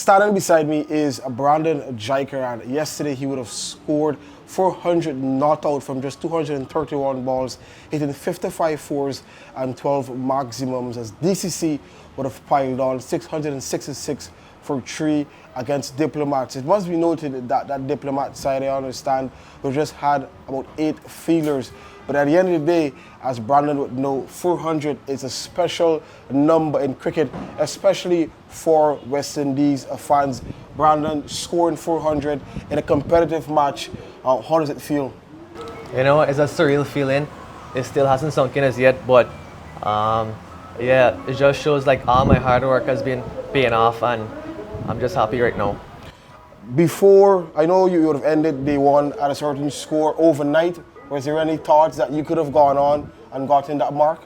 Standing beside me is Brandon Jaikaran. Yesterday he would have scored 400 not out from just 231 balls, hitting 55 fours and 12 maximums, as DCC would have piled on 666 for 3 against Diplomats. It must be noted that Diplomat side, I understand, we just had about 8 fielders. But at the end of the day, as Brandon would know, 400 is a special number in cricket, especially for West Indies fans. Brandon, scoring 400 in a competitive match, how does it feel? You know, it's a surreal feeling. It still hasn't sunk in as yet, but yeah, it just shows like all my hard work has been paying off, and I'm just happy right now. Before, I know you would have ended day one at a certain score overnight. Was there any thoughts that you could have gone on and gotten that mark?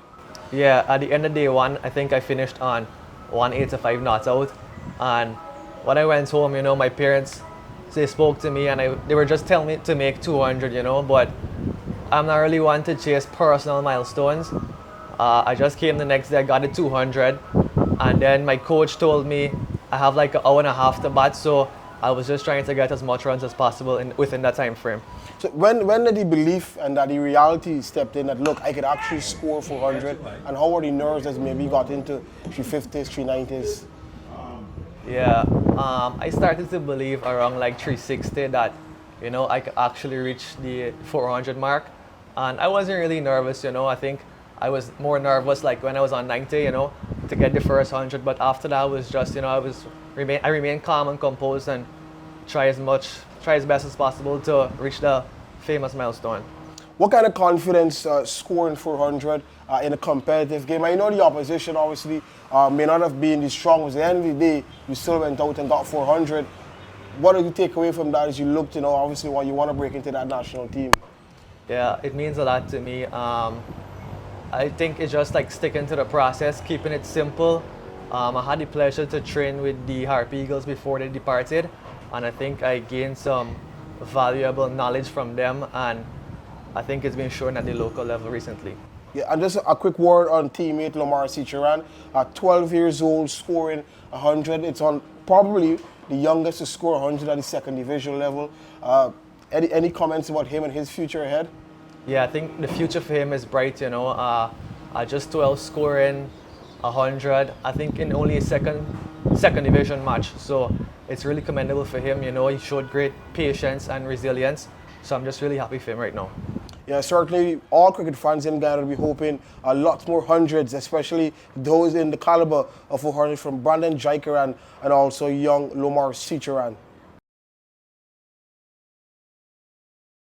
Yeah, at the end of day one, I think I finished on 185 not out. And when I went home, you know, my parents, they spoke to me and they were just telling me to make 200, you know, but I'm not really one to chase personal milestones. I just came the next day, I got it 200, and then my coach told me I have like an hour and a half to bat, so I was just trying to get as much runs as possible within that time frame. So when did the belief and that the reality stepped in that, look, I could actually score 400, and how were the nerves as maybe got into 350s, 390s? Yeah, I started to believe around like 360 that, you know, I could actually reach the 400 mark. And I wasn't really nervous, you know. I think I was more nervous like when I was on 90, you know, to get the first 100. But after that was just, you know, I remained calm and composed and try as best as possible to reach the famous milestone. What kind of confidence scoring 400 in a competitive game? I know the opposition obviously may not have been the strongest. At the end of the day, you still went out and got 400. What did you take away from that as you looked, you know, obviously while you want to break into that national team? Yeah, it means a lot to me. I think it's just like sticking to the process, keeping it simple. I had the pleasure to train with the Harp Eagles before they departed, and I think I gained some valuable knowledge from them, and I think it's been shown at the local level recently. Yeah, and just a quick word on teammate Lomar Seecharan, 12 years old, scoring 100. It's on probably the youngest to score 100 at the second division level. Any comments about him and his future ahead? Yeah, I think the future for him is bright, you know. Just 12 scoring 100, I think in only a second division match. So it's really commendable for him, you know. He showed great patience and resilience. So I'm just really happy for him right now. Yeah, certainly all cricket fans in Guyana will be hoping a lot more hundreds, especially those in the caliber of 400 from Brandon Jaikaran and also young Lomar Seecharan.